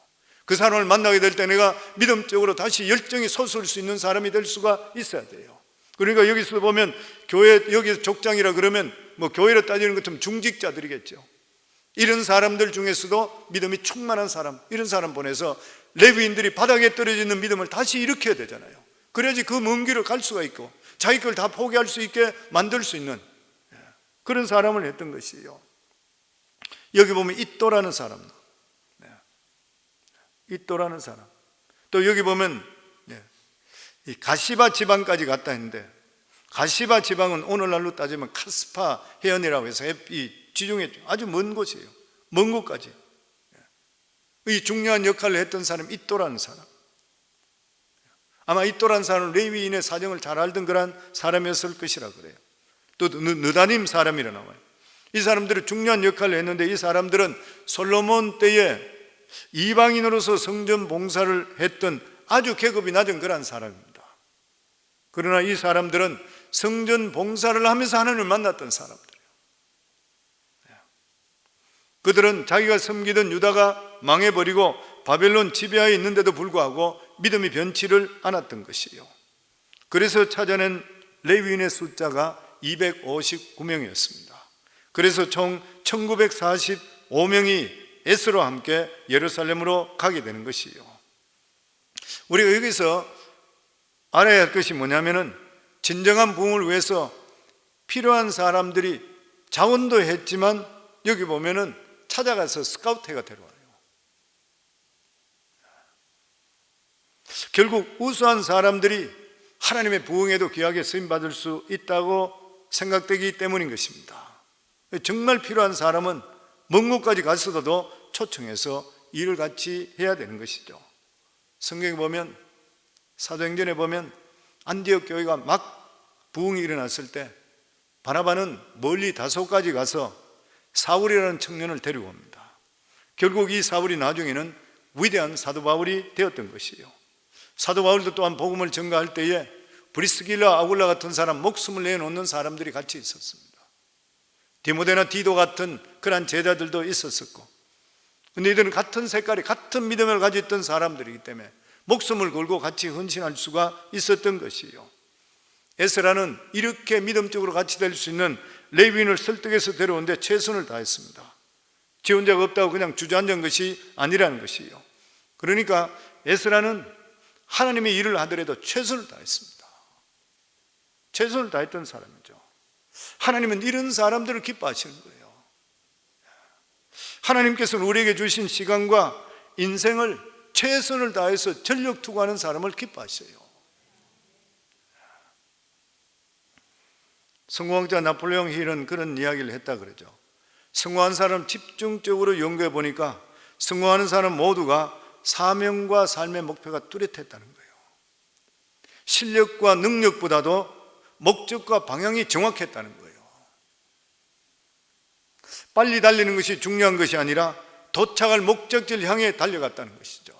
그 사람을 만나게 될 때 내가 믿음적으로 다시 열정이 솟을 수 있는 사람이 될 수가 있어야 돼요. 그러니까 여기서 보면 교회, 여기서 족장이라 그러면 교회로 따지는 것처럼 중직자들이겠죠. 이런 사람들 중에서도 믿음이 충만한 사람, 이런 사람 보내서 레위인들이 바닥에 떨어지는 믿음을 다시 일으켜야 되잖아요. 그래야지 그 먼 길을 갈 수가 있고 자기 걸 다 포기할 수 있게 만들 수 있는 그런 사람을 했던 것이에요. 여기 보면 이또라는 사람, 이또라는 사람, 또 여기 보면 이 가시바 지방까지 갔다 했는데, 가시바 지방은 오늘날로 따지면 카스파 해안이라고 해서 이 지중해 아주 먼 곳이에요. 먼 곳까지 이 중요한 역할을 했던 사람 이또라는 사람, 아마 이또라는 사람은 레위인의 사정을 잘 알던 그런 사람이었을 것이라 그래요. 또 느다님 사람이라 나와요. 이 사람들이 중요한 역할을 했는데, 이 사람들은 솔로몬 때에 이방인으로서 성전 봉사를 했던 아주 계급이 낮은 그런 사람입니다. 그러나 이 사람들은 성전 봉사를 하면서 하나님을 만났던 사람들이에요. 그들은 자기가 섬기던 유다가 망해버리고 바벨론 지배하에 있는데도 불구하고 믿음이 변치를 않았던 것이에요. 그래서 찾아낸 레위인의 숫자가 259명이었습니다. 그래서 총 1945명이 에스라와 함께 예루살렘으로 가게 되는 것이에요. 우리가 여기서 알아야 할 것이 뭐냐면은 진정한 부흥을 위해서 필요한 사람들이 자원도 했지만 여기 보면은 찾아가서 스카우트가 데려와요. 결국 우수한 사람들이 하나님의 부흥에도 귀하게 쓰임받을 수 있다고 생각되기 때문인 것입니다. 정말 필요한 사람은 먼 곳까지 갔어도 초청해서 일을 같이 해야 되는 것이죠. 성경에 보면, 사도행전에 보면 안디옥 교회가 막 부흥이 일어났을 때 바나바는 멀리 다소까지 가서 사울이라는 청년을 데리고 옵니다. 결국 이 사울이 나중에는 위대한 사도 바울이 되었던 것이에요. 사도 바울도 또한 복음을 전가할 때에 브리스길라 아굴라 같은 사람, 목숨을 내놓는 사람들이 같이 있었습니다. 디모데나 디도 같은 그런 제자들도 있었었고, 근데 이들은 같은 색깔이, 같은 믿음을 가지고 있던 사람들이기 때문에 목숨을 걸고 같이 헌신할 수가 있었던 것이에요. 에스라는 이렇게 믿음적으로 같이 될 수 있는 레위인을 설득해서 데려오는데 최선을 다했습니다. 지 혼자가 없다고 그냥 주저앉은 것이 아니라는 것이에요. 그러니까 에스라는 하나님의 일을 하더라도 최선을 다했습니다. 최선을 다했던 사람이죠. 하나님은 이런 사람들을 기뻐하시는 거예요. 하나님께서는 우리에게 주신 시간과 인생을 최선을 다해서 전력 투구하는 사람을 기뻐하셔요. 성공학자 나폴레옹 힐은 그런 이야기를 했다 그러죠. 성공한 사람 집중적으로 연구해 보니까 성공하는 사람 모두가 사명과 삶의 목표가 뚜렷했다는 거예요. 실력과 능력보다도 목적과 방향이 정확했다는 거예요. 빨리 달리는 것이 중요한 것이 아니라 도착할 목적지를 향해 달려갔다는 것이죠.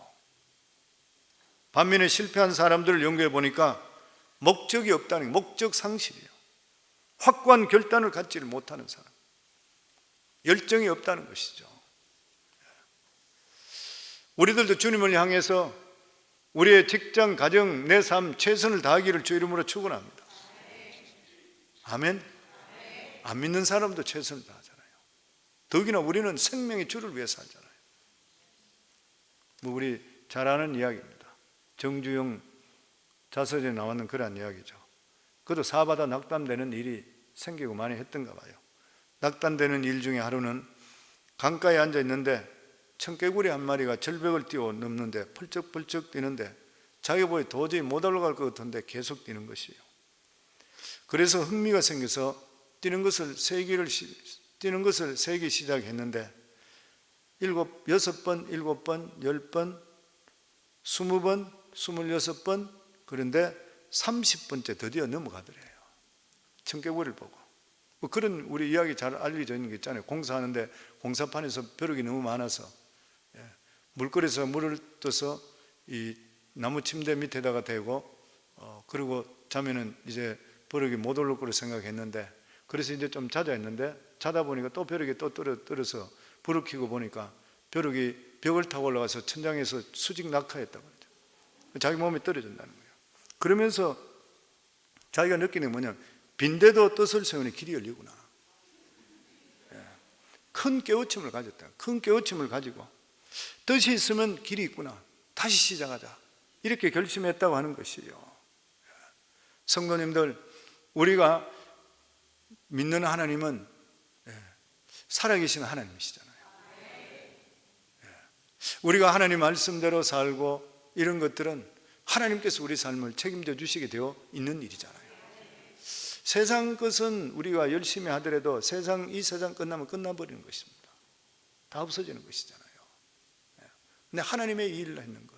반면에 실패한 사람들을 연구해 보니까 목적이 없다는 게 목적 상실이에요. 확고한 결단을 갖지를 못하는 사람, 열정이 없다는 것이죠. 우리들도 주님을 향해서 우리의 직장, 가정, 내 삶 최선을 다하기를 주 이름으로 축원합니다. 아멘. 안 믿는 사람도 최선을 다하잖아요. 더욱이나 우리는 생명의 주를 위해서 하잖아요. 우리 잘 아는 이야기입니다. 정주영 자서전에 나왔는 그런 이야기죠. 그도 사바다 낙담되는 일이 생기고 많이 했던가 봐요. 낙담되는 일 중에 하루는 강가에 앉아 있는데 청개구리 한 마리가 절벽을 뛰어넘는데 펄쩍펄쩍 뛰는데 자기 보기 도저히 못 올라갈 것 같은데 계속 뛰는 것이에요. 그래서 흥미가 생겨서 뛰는 것을 세기 시작했는데 6번, 7번, 10번, 20번, 26번, 그런데 30번째 드디어 넘어가더래요. 청개구리를 보고. 뭐 그런 우리 이야기 잘 알려져 있는 게 있잖아요. 공사하는데 공사판에서 벼룩이 너무 많아서 물거리에서 물을 떠서 이 나무 침대 밑에다가 대고 그리고 자면은 이제 벼룩이 못 올릴 거로 생각했는데, 그래서 이제 좀 자자 했는데 자다 보니까 또 벼룩이 또 떨어서 불을 켜고 보니까 벼룩이 벽을 타고 올라가서 천장에서 수직 낙하했다고 그러죠. 자기 몸에 떨어진다는 거예요. 그러면서 자기가 느끼는 게 뭐냐면 빈대도 뜻을 세우는 길이 열리구나. 큰 깨우침을 가졌다. 큰 깨우침을 가지고 뜻이 있으면 길이 있구나. 다시 시작하자. 이렇게 결심했다고 하는 것이에요. 성도님들, 우리가 믿는 하나님은 살아계신 하나님이시잖아요. 우리가 하나님 말씀대로 살고 이런 것들은 하나님께서 우리 삶을 책임져 주시게 되어 있는 일이잖아요. 세상 것은 우리가 열심히 하더라도 이 세상 끝나면 끝나버리는 것입니다. 다 없어지는 것이잖아요. 근데 하나님의 일을 했는 것,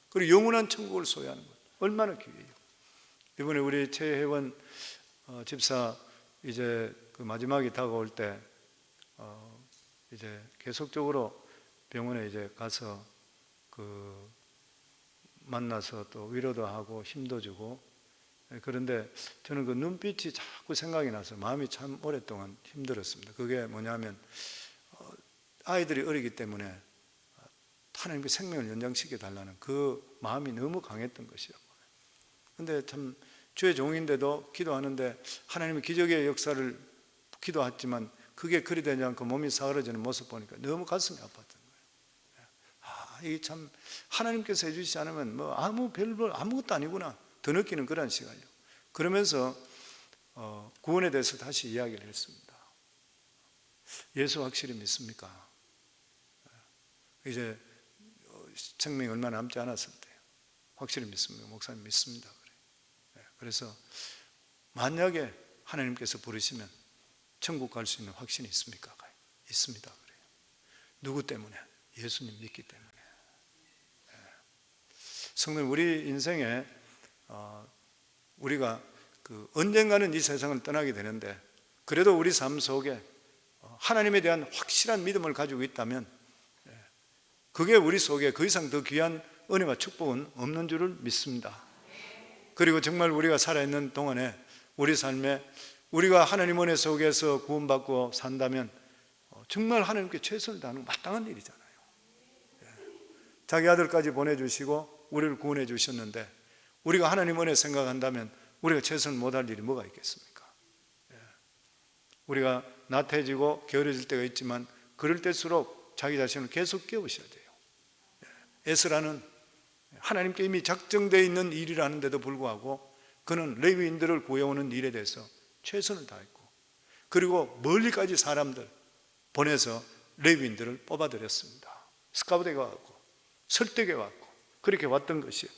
그리고 영원한 천국을 소유하는 것, 얼마나 귀해요. 이번에 우리 최혜원 집사 이제 그 마지막이 다가올 때 이제 계속적으로 병원에 이제 가서 그 만나서 또 위로도 하고 힘도 주고, 그런데 저는 그 눈빛이 자꾸 생각이 나서 마음이 참 오랫동안 힘들었습니다. 그게 뭐냐면 아이들이 어리기 때문에 하나님께 생명을 연장시켜 달라는 그 마음이 너무 강했던 것이요. 근데 참 주의 종인데도 기도하는데 하나님의 기적의 역사를 기도했지만 그게 그리 되지 않고 몸이 사그러지는 모습 보니까 너무 가슴이 아팠던 거예요. 이게 참 하나님께서 해주시지 않으면 뭐 아무것도 아니구나 더 느끼는 그런 시간이요. 그러면서 구원에 대해서 다시 이야기를 했습니다. 예수 확실히 믿습니까? 이제 생명이 얼마 남지 않았을 때 확실히 믿습니다. 목사님 믿습니다. 그래서 만약에 하나님께서 부르시면 천국 갈 수 있는 확신이 있습니까? 있습니다. 그래요. 누구 때문에? 예수님 믿기 때문에. 성도님, 우리 인생에 우리가 언젠가는 이 세상을 떠나게 되는데 그래도 우리 삶 속에 하나님에 대한 확실한 믿음을 가지고 있다면 그게 우리 속에 그 이상 더 귀한 은혜와 축복은 없는 줄을 믿습니다. 그리고 정말 우리가 살아있는 동안에 우리 삶에 우리가 하나님 은혜 속에서 구원받고 산다면 정말 하나님께 최선을 다하는 마땅한 일이잖아요. 자기 아들까지 보내주시고 우리를 구원해 주셨는데 우리가 하나님 은혜 생각한다면 우리가 최선을 못할 일이 뭐가 있겠습니까? 우리가 나태해지고 게으러질 때가 있지만 그럴 때일수록 자기 자신을 계속 깨우셔야 돼요. 에스라는 하나님께 이미 작정되어 있는 일이라는데도 불구하고 그는 레위인들을 구해오는 일에 대해서 최선을 다했고, 그리고 멀리까지 사람들 보내서 레위인들을 뽑아들였습니다. 스카우트가 왔고 설득에 왔고 그렇게 왔던 것이에요.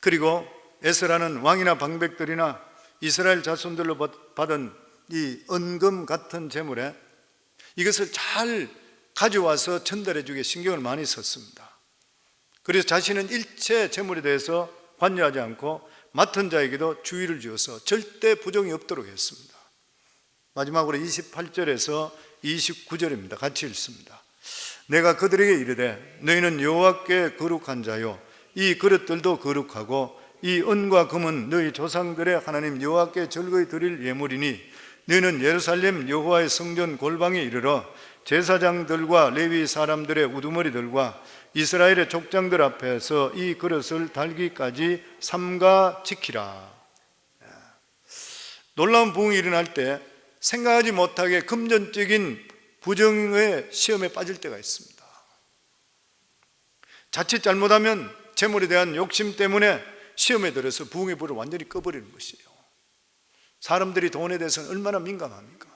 그리고 에스라는 왕이나 방백들이나 이스라엘 자손들로 받은 이 은금 같은 재물에 이것을 잘 가져와서 전달해 주기에 신경을 많이 썼습니다. 그래서 자신은 일체 재물에 대해서 관여하지 않고 맡은 자에게도 주의를 주어서 절대 부정이 없도록 했습니다. 마지막으로 28절에서 29절입니다. 같이 읽습니다. 내가 그들에게 이르되 너희는 여호와께 거룩한 자요 이 그릇들도 거룩하고 이 은과 금은 너희 조상들의 하나님 여호와께 절거히 드릴 예물이니 너희는 예루살렘 여호와의 성전 골방에 이르러 제사장들과 레위 사람들의 우두머리들과 이스라엘의 족장들 앞에서 이 그릇을 달기까지 삼가 지키라. 놀라운 부흥이 일어날 때 생각하지 못하게 금전적인 부정의 시험에 빠질 때가 있습니다. 자칫 잘못하면 재물에 대한 욕심 때문에 시험에 들어서 부흥의 불을 완전히 꺼버리는 것이에요. 사람들이 돈에 대해서는 얼마나 민감합니까?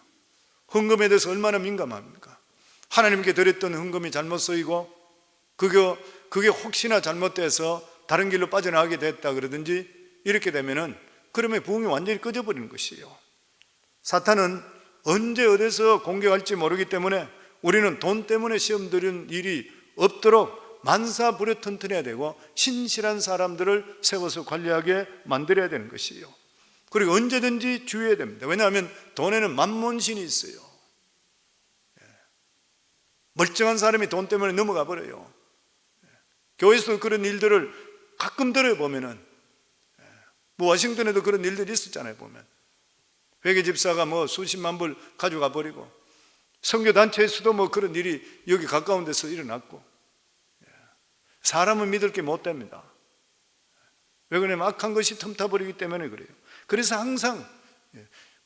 헌금에 대해서 얼마나 민감합니까? 하나님께 드렸던 헌금이 잘못 쓰이고 그게 혹시나 잘못돼서 다른 길로 빠져나가게 됐다 그러든지 이렇게 되면은 그러면 부흥이 완전히 꺼져버리는 것이에요. 사탄은 언제 어디서 공격할지 모르기 때문에 우리는 돈 때문에 시험 들은 일이 없도록 만사부려튼튼해야 되고 신실한 사람들을 세워서 관리하게 만들어야 되는 것이에요. 그리고 언제든지 주의해야 됩니다. 왜냐하면 돈에는 만몬신이 있어요. 멀쩡한 사람이 돈 때문에 넘어가 버려요. 교회에서도 그런 일들을 가끔 들어보면은 뭐 워싱턴에도 그런 일들이 있었잖아요. 보면 회계 집사가 뭐 수십만 불 가져가 버리고 선교단체에서도 뭐 그런 일이 여기 가까운 데서 일어났고 사람은 믿을 게 못 됩니다. 왜 그러냐면 악한 것이 틈타버리기 때문에 그래요. 그래서 항상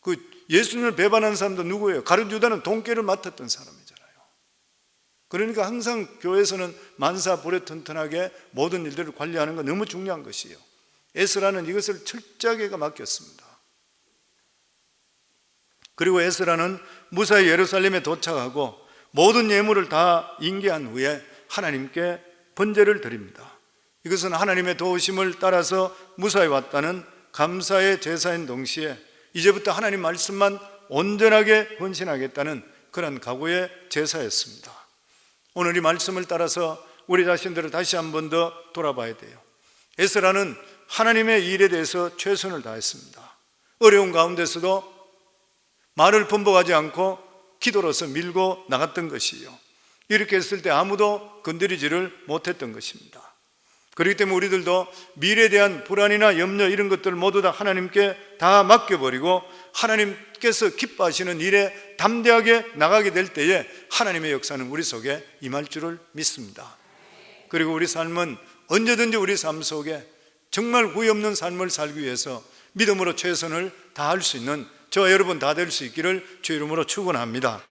그 예수님을 배반한 사람도 누구예요? 가룟 유다는 돈깨를 맡았던 사람이잖아요. 그러니까 항상 교회에서는 만사부려튼튼하게 모든 일들을 관리하는 건 너무 중요한 것이에요. 에스라는 이것을 철저하게 맡겼습니다. 그리고 에스라는 무사히 예루살렘에 도착하고 모든 예물을 다 인계한 후에 하나님께 번제를 드립니다. 이것은 하나님의 도우심을 따라서 무사히 왔다는 감사의 제사인 동시에 이제부터 하나님 말씀만 온전하게 헌신하겠다는 그런 각오의 제사였습니다. 오늘 이 말씀을 따라서 우리 자신들을 다시 한 번 더 돌아봐야 돼요. 에스라는 하나님의 일에 대해서 최선을 다했습니다. 어려운 가운데서도 말을 번복하지 않고 기도로서 밀고 나갔던 것이요. 이렇게 했을 때 아무도 건드리지를 못했던 것입니다. 그렇기 때문에 우리들도 미래에 대한 불안이나 염려 이런 것들 모두 다 하나님께 다 맡겨버리고 하나님께서 기뻐하시는 일에 담대하게 나가게 될 때에 하나님의 역사는 우리 속에 임할 줄을 믿습니다. 그리고 우리 삶은 언제든지 우리 삶 속에 정말 후회 없는 삶을 살기 위해서 믿음으로 최선을 다할 수 있는 저와 여러분 다 될 수 있기를 주의 이름으로 축원합니다.